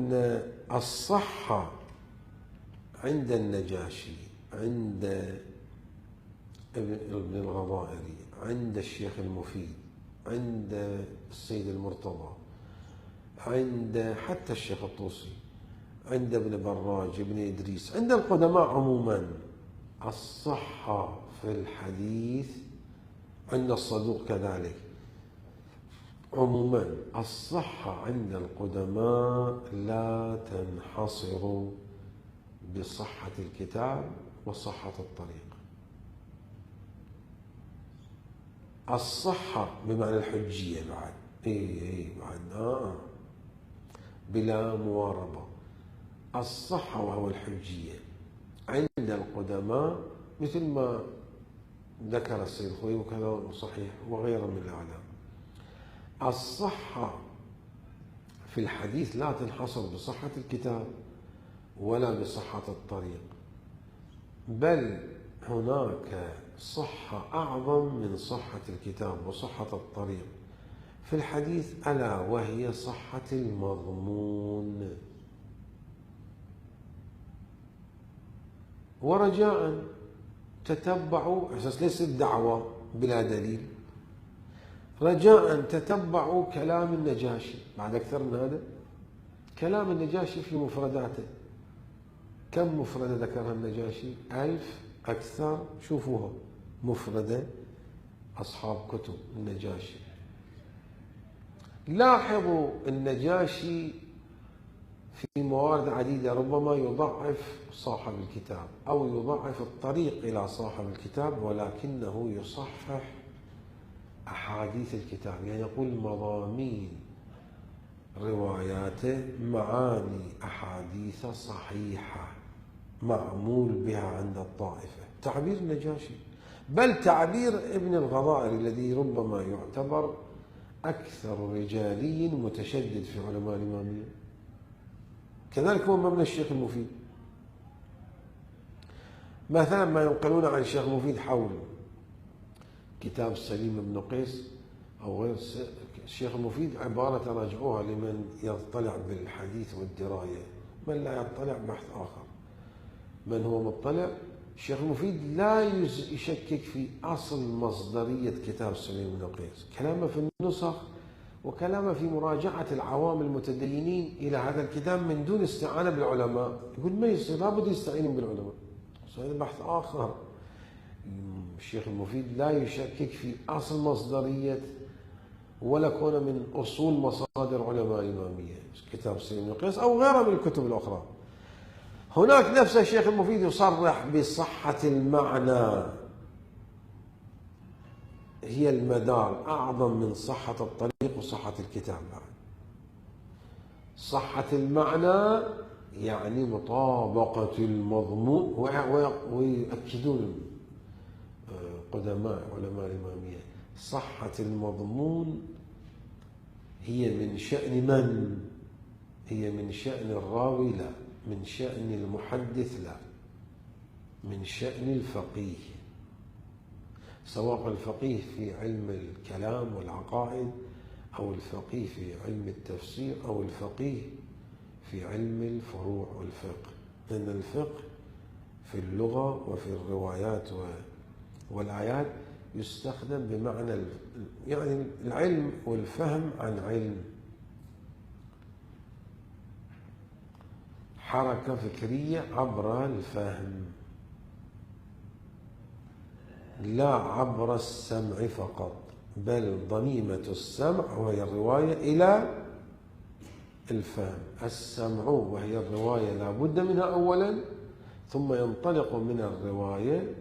أن الصحة عند النجاشي، عند ابن الغضائري، عند الشيخ المفيد، عند السيد المرتضى، عند حتى الشيخ الطوسي، عند ابن براج، ابن إدريس، عند القدماء عموما، الصحة في الحديث عند الصدوق كذلك. عموما الصحة عند القدماء لا تنحصر بصحة الكتاب وصحة الطريق. الصحة بمعنى الحجية بعد بعد بلا مواربة. الصحة وهو الحجية عند القدماء مثل ما ذكر السيد الخوئي وكذا صحيح وغيره من الأعلام. الصحة في الحديث لا تنحصر بصحة الكتاب ولا بصحة الطريق، بل هناك صحة أعظم من صحة الكتاب وصحة الطريق في الحديث، ألا وهي صحة المضمون. ورجاء تتبعوا، أساس ليس الدعوة بلا دليل، رجاء تتبعوا كلام النجاشي. بعد أكثر من هذا كلام النجاشي في مفرداته، كم مفردة ذكرها النجاشي؟ 1000 أكثر. شوفوها مفردة أصحاب كتب النجاشي. لاحظوا النجاشي في موارد عديدة ربما يضعف صاحب الكتاب أو يضعف الطريق إلى صاحب الكتاب، ولكنه يصحح أحاديث الكتاب، يعني يقول مضامين رواياته معاني أحاديث صحيحة معمول بها عند الطائفة. تعبير النجاشي، بل تعبير ابن الغضائري الذي ربما يعتبر أكثر رجالي متشدد في علماء الإمامية، كذلك هو مبنى الشيخ المفيد. مثلا ما ينقلون عن الشيخ المفيد حول كتاب سليم بن قيس أو غير الشيخ المفيد، عبارة راجعوها لمن يطلع بالحديث والدراية، من لا يطلع بحث آخر. من هو مطلع، الشيخ المفيد لا يشكك في أصل مصدرية كتاب سليم بن قيس، كلامه في النسخ وكلامه في مراجعة العوام المتدينين إلى هذا الكتاب من دون استعانة بالعلماء. يقول ما يصير، لابد يستعين بالعلماء، هذا بحث آخر. الشيخ المفيد لا يشكك في أصل مصدرية ولا كون من أصول مصادر علماء الإمامية كتاب سليم بن قيس أو غيره من الكتب الأخرى. هناك نفس الشيخ المفيد يصرح بصحة المعنى، هي المدار أعظم من صحة الطريق وصحة الكتاب. صحة المعنى يعني مطابقة المضمون، ويؤكدون قدماء علماء الإمامية صحة المضمون هي من شأن من؟ هي من شأن الراوي لا، من شأن المحدث لا، من شأن الفقيه، سواء الفقيه في علم الكلام والعقائد أو الفقيه في علم التفسير أو الفقيه في علم الفروع والفقه. لأن الفقه في اللغة وفي الروايات والآيات يستخدم بمعنى يعني العلم والفهم عن علم، حركة فكرية عبر الفهم لا عبر السمع فقط، بل ضميمة السمع وهي الرواية إلى الفهم. السمع وهي الرواية لا بد منها أولا، ثم ينطلق من الرواية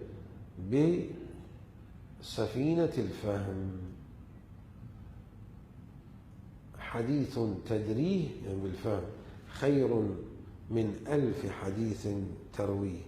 بسفينة الفهم. حديث تدريه يعني بالفهم خير من 1000 حديث ترويه.